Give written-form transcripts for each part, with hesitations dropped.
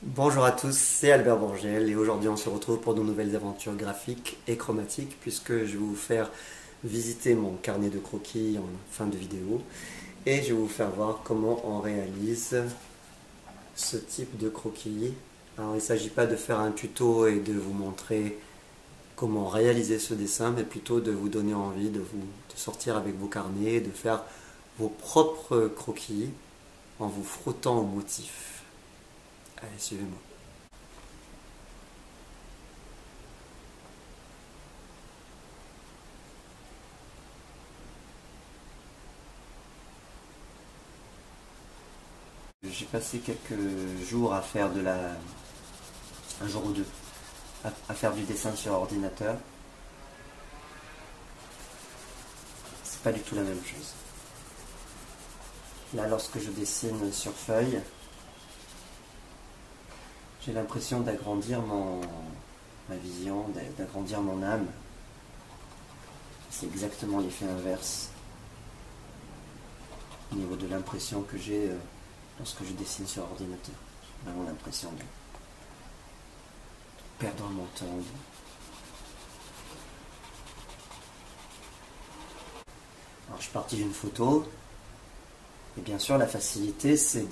Bonjour à tous, c'est Albert Bourgel et aujourd'hui on se retrouve pour de nouvelles aventures graphiques et chromatiques puisque je vais vous faire visiter mon carnet de croquis en fin de vidéo et je vais vous faire voir comment on réalise ce type de croquis. Alors il ne s'agit pas de faire un tuto et de vous montrer comment réaliser ce dessin, mais plutôt de vous donner envie de sortir avec vos carnets, de faire vos propres croquis en vous frottant au motif. Allez, suivez-moi. J'ai passé quelques jours à faire un jour ou deux, à faire du dessin sur ordinateur. C'est pas du tout la même chose. Là, lorsque je dessine sur feuille, j'ai l'impression d'agrandir ma vision, d'agrandir mon âme. C'est exactement l'effet inverse au niveau de l'impression que j'ai lorsque je dessine sur ordinateur. J'ai vraiment l'impression de perdre mon temps. Alors, je suis parti d'une photo. Et bien sûr, la facilité, c'est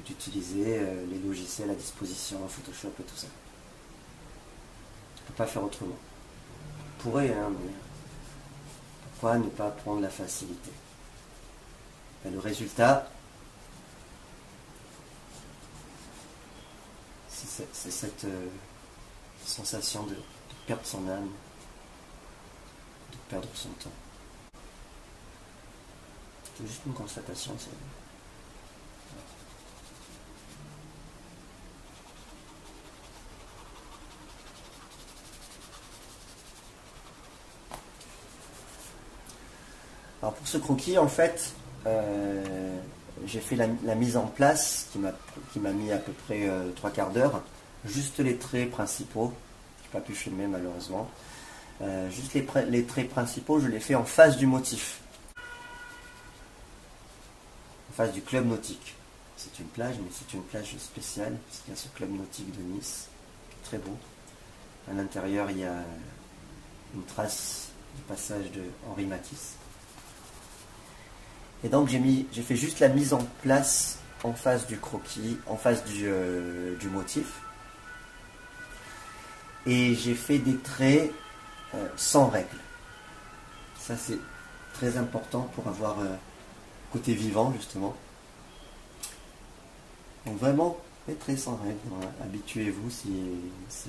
d'utiliser les logiciels à disposition, Photoshop et tout ça. Je ne peux pas faire autrement. Je pourrais, hein, mais pourquoi ne pas prendre la facilité? Et le résultat, c'est cette sensation de perdre son âme, de perdre son temps. C'est juste une constatation. Alors pour ce croquis, en fait, j'ai fait la mise en place qui m'a mis à peu près 3/4 d'heure. Juste les traits principaux. Je n'ai pas pu filmer malheureusement. Juste les traits principaux, je les fais en face du motif. En face du club nautique. C'est une plage, mais c'est une plage spéciale, parce qu'il y a ce club nautique de Nice, qui est très beau. À l'intérieur, il y a une trace du passage de Henri Matisse. Et donc j'ai fait juste la mise en place en face du croquis, en face du motif. Et j'ai fait des traits sans règles. Ça c'est très important pour avoir côté vivant justement. Donc vraiment des traits sans règles. Voilà. Habituez-vous si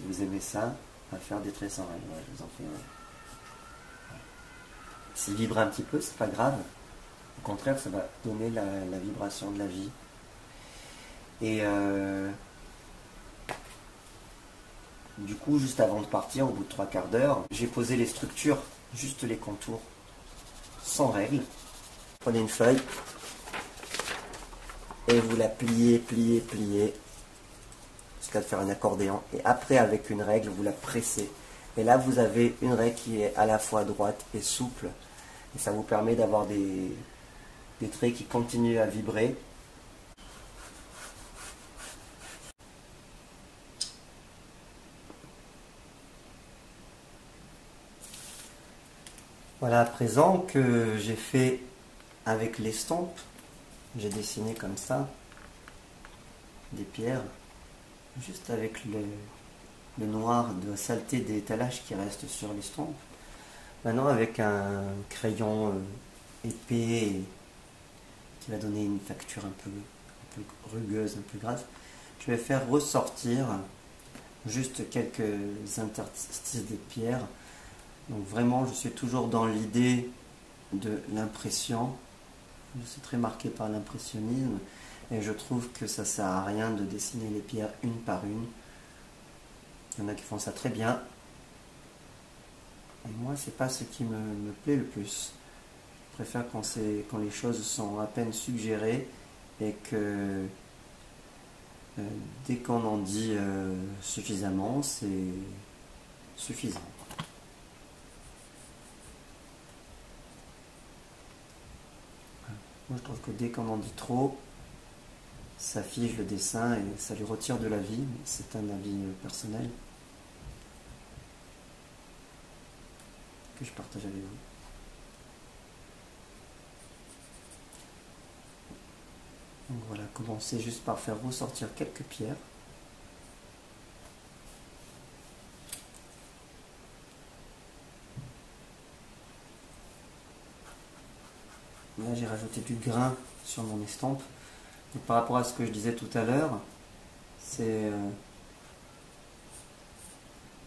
vous aimez ça à faire des traits sans règles. Voilà, je vous en fais un. S'il vibre un petit peu, c'est pas grave. Au contraire, ça va donner la vibration de la vie. Et du coup, juste avant de partir, au bout de 3/4 d'heure, j'ai posé les structures, juste les contours, sans règle. Prenez une feuille et vous la pliez, pliez, pliez, jusqu'à faire un accordéon. Et après, avec une règle, vous la pressez. Et là, vous avez une règle qui est à la fois droite et souple. Et ça vous permet d'avoir des traits qui continuent à vibrer. Voilà, à présent que j'ai fait avec l'estompe, j'ai dessiné comme ça des pierres, juste avec le noir de saleté des étalages qui restent sur l'estompe. Maintenant, avec un crayon épais qui va donner une facture un peu rugueuse, un peu grasse, je vais faire ressortir juste quelques interstices des pierres. Donc vraiment, je suis toujours dans l'idée de l'impression. Je suis très marqué par l'impressionnisme et je trouve que ça sert à rien de dessiner les pierres une par une. Il y en a qui font ça très bien. Et moi, c'est pas ce qui me plaît le plus. Je préfère quand les choses sont à peine suggérées et que dès qu'on en dit suffisamment, c'est suffisant. Moi, je trouve que dès qu'on en dit trop, ça fige le dessin et ça lui retire de la vie. C'est un avis personnel que je partage avec vous. Donc voilà, commencez juste par faire ressortir quelques pierres. Là j'ai rajouté du grain sur mon estampe. Donc, par rapport à ce que je disais tout à l'heure, c'est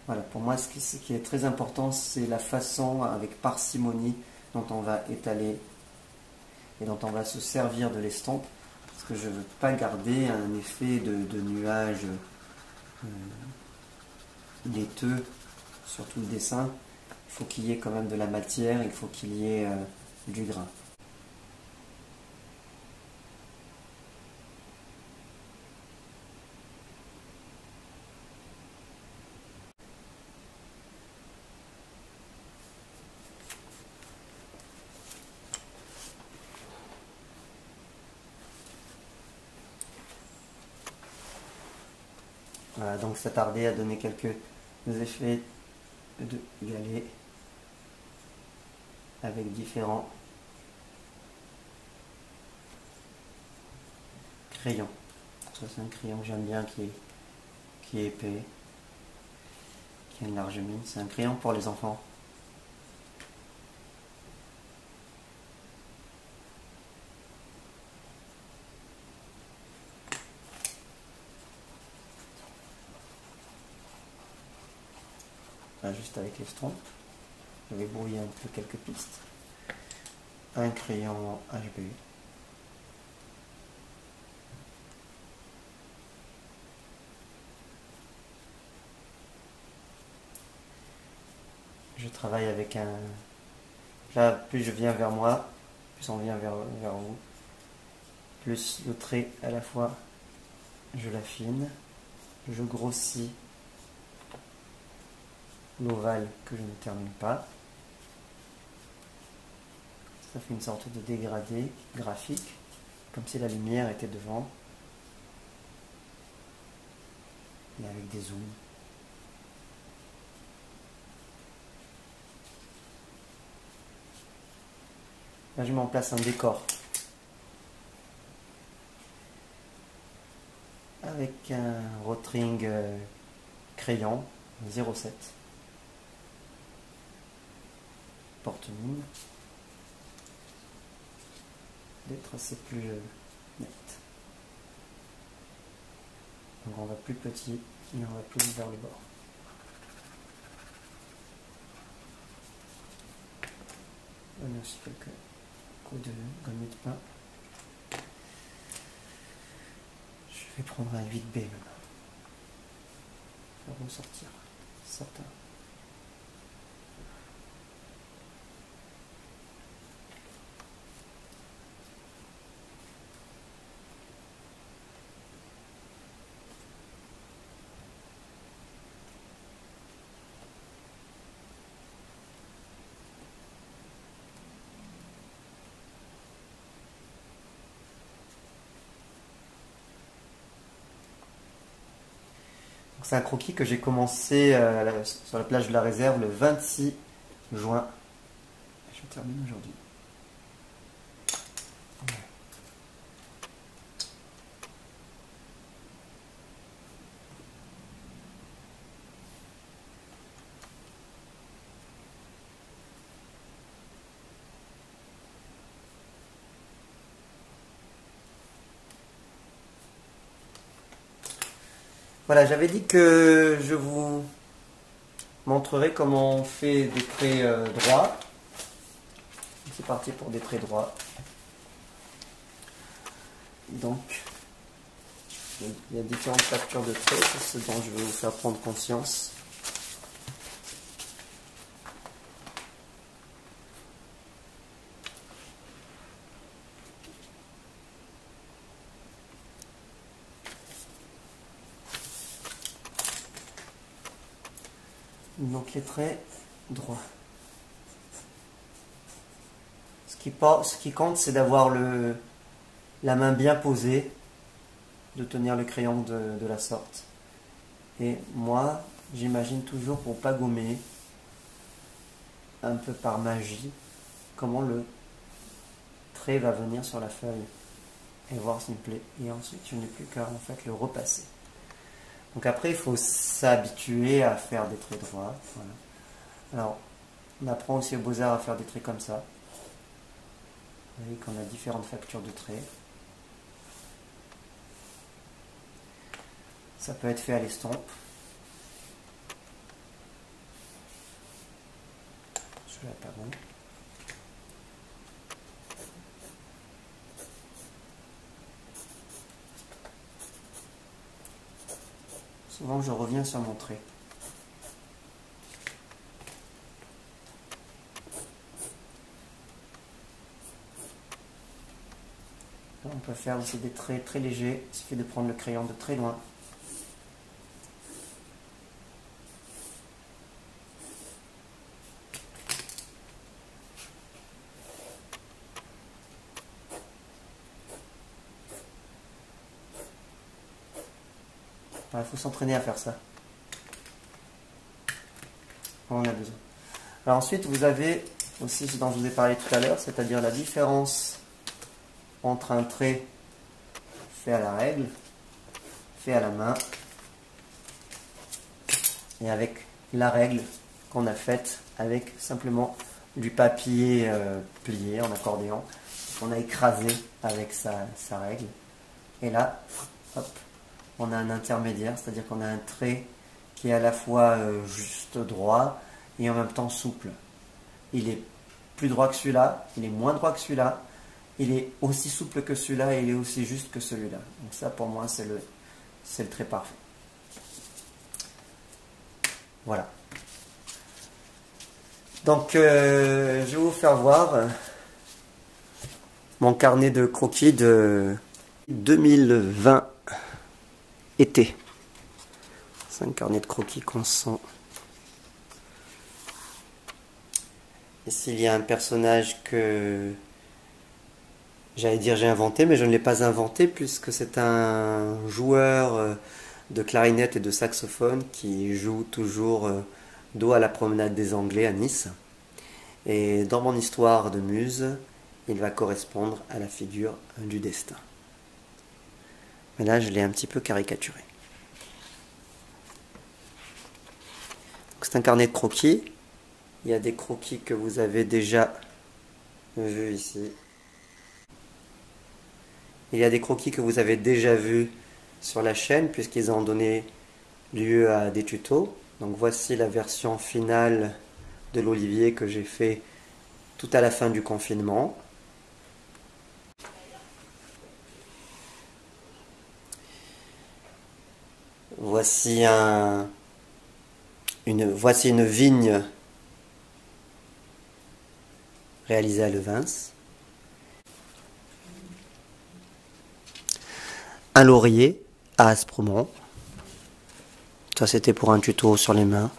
voilà, pour moi ce qui est très important, c'est la façon avec parcimonie dont on va étaler et dont on va se servir de l'estampe, parce que je ne veux pas garder un effet de nuage laiteux sur tout le dessin. Il faut qu'il y ait quand même de la matière, il faut qu'il y ait du grain. Voilà, donc ça tardait à donner quelques effets de galets avec différents crayons. Ça c'est un crayon que j'aime bien qui est épais, qui a une large mine. C'est un crayon pour les enfants. Là, juste avec l'estompe. Je vais brouiller un peu quelques pistes. Un crayon HB. Je travaille avec un... Là, plus je viens vers moi, plus on vient vers vous, plus le trait à la fois, je l'affine, je grossis l'ovale que je ne termine pas. Ça fait une sorte de dégradé graphique, comme si la lumière était devant, et avec des zooms. Là, je mets en place un décor avec un Rotring crayon 07 porte-mine, des tracés plus nets. Donc on va plus petit et on va plus vers le bord. On a aussi quelques coups de gomme de pain. Je vais prendre un 8B maintenant. Faire ressortir certains. C'est un croquis que j'ai commencé sur la plage de la Réserve le 26 juin. Je termine aujourd'hui. Voilà, j'avais dit que je vous montrerai comment on fait des traits droits. C'est parti pour des traits droits. Donc, il y a différentes factures de traits, c'est ce dont je vais vous faire prendre conscience. Donc les traits droits. Ce qui compte, c'est d'avoir la main bien posée de tenir le crayon de la sorte. Et moi, j'imagine toujours, pour pas gommer, un peu par magie, comment le trait va venir sur la feuille et voir s'il me plaît. Et ensuite, je n'ai plus qu'à en fait le repasser. Donc après, il faut s'habituer à faire des traits droits. Voilà. Alors, on apprend aussi aux Beaux-Arts à faire des traits comme ça. Vous voyez qu'on a différentes factures de traits. Ça peut être fait à l'estompe. Celui-là pas bon. Souvent, je reviens sur mon trait. On peut faire aussi des traits très légers. Il suffit de prendre le crayon de très loin. Il faut s'entraîner à faire ça. On a besoin. Alors ensuite, vous avez aussi ce dont je vous ai parlé tout à l'heure, c'est-à-dire la différence entre un trait fait à la règle, fait à la main, et avec la règle qu'on a faite avec simplement du papier plié en accordéon, qu'on a écrasé avec sa règle. Et là, hop, on a un intermédiaire, c'est-à-dire qu'on a un trait qui est à la fois juste droit et en même temps souple. Il est plus droit que celui-là, il est moins droit que celui-là, il est aussi souple que celui-là et il est aussi juste que celui-là. Donc ça, pour moi, c'est le trait parfait. Voilà. Donc, je vais vous faire voir mon carnet de croquis de 2020 été. C'est un carnet de croquis qu'on sent. Ici, il y a un personnage que j'allais dire j'ai inventé, mais je ne l'ai pas inventé puisque c'est un joueur de clarinette et de saxophone qui joue toujours dos à la promenade des Anglais à Nice. Et dans mon histoire de muse, il va correspondre à la figure du destin. Mais là, je l'ai un petit peu caricaturé. C'est un carnet de croquis. Il y a des croquis que vous avez déjà vus ici. Il y a des croquis que vous avez déjà vus sur la chaîne puisqu'ils ont donné lieu à des tutos. Donc voici la version finale de l'olivier que j'ai fait tout à la fin du confinement. Voici une vigne réalisée à Levins. Un laurier à Aspremont. Ça, c'était pour un tuto sur les mains.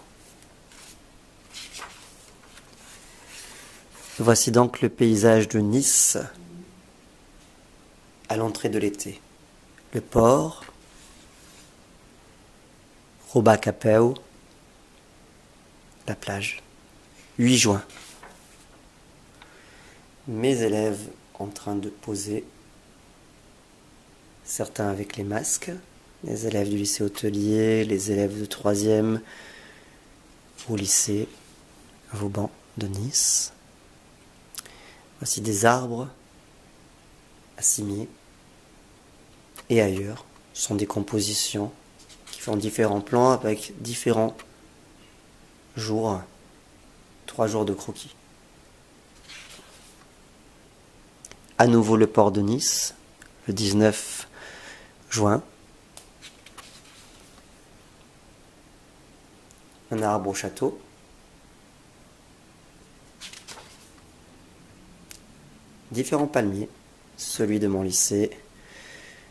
Voici donc le paysage de Nice à l'entrée de l'été. Le port, Robacapeu, la plage. 8 juin. Mes élèves en train de poser, certains avec les masques, les élèves du lycée hôtelier, les élèves de 3e au lycée Vauban de Nice. Voici des arbres à Cimiez et ailleurs. Ce sont des compositions qui font différents plans avec différents jours, 3 jours de croquis. À nouveau le port de Nice, le 19 juin. Un arbre au château. Différents palmiers, celui de mon lycée,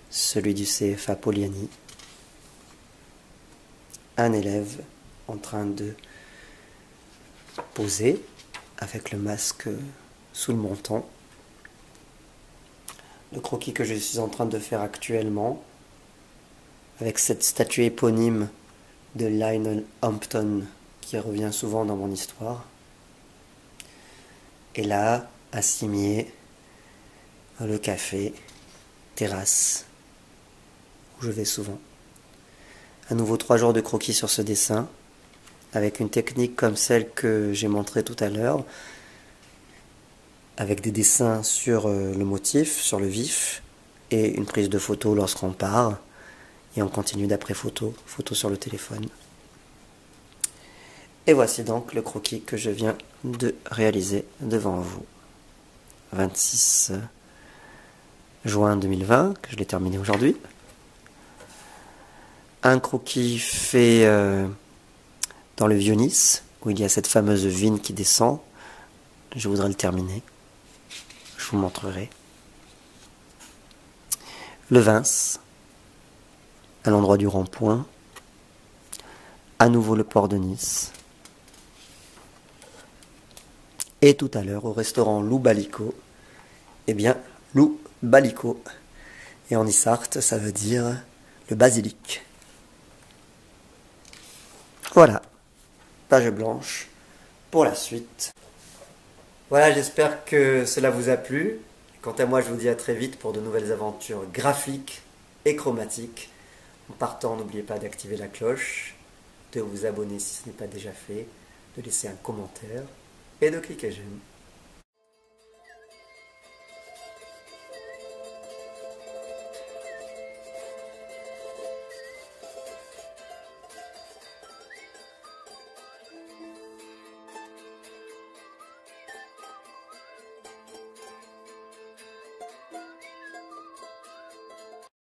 celui du CFA Poliani. Un élève en train de poser avec le masque sous le menton. Le croquis que je suis en train de faire actuellement, avec cette statue éponyme de Lionel Hampton qui revient souvent dans mon histoire. Et là, à Cimier, le café, terrasse, où je vais souvent. À nouveau 3 jours de croquis sur ce dessin, avec une technique comme celle que j'ai montrée tout à l'heure, avec des dessins sur le motif, sur le vif, et une prise de photo lorsqu'on part, et on continue d'après photo, photo sur le téléphone. Et voici donc le croquis que je viens de réaliser devant vous. 26 juin 2020, que je l'ai terminé aujourd'hui. Un croquis fait dans le Vieux-Nice, où il y a cette fameuse vigne qui descend. Je voudrais le terminer. Je vous montrerai. Le Vince, à l'endroit du rond-point. À nouveau le port de Nice. Et tout à l'heure, au restaurant Lou Balico, eh bien, Lou Balico. Et en Issarte, ça veut dire le basilic. Voilà, page blanche pour la suite. Voilà, j'espère que cela vous a plu. Quant à moi, je vous dis à très vite pour de nouvelles aventures graphiques et chromatiques. En partant, n'oubliez pas d'activer la cloche, de vous abonner si ce n'est pas déjà fait, de laisser un commentaire et de cliquer j'aime.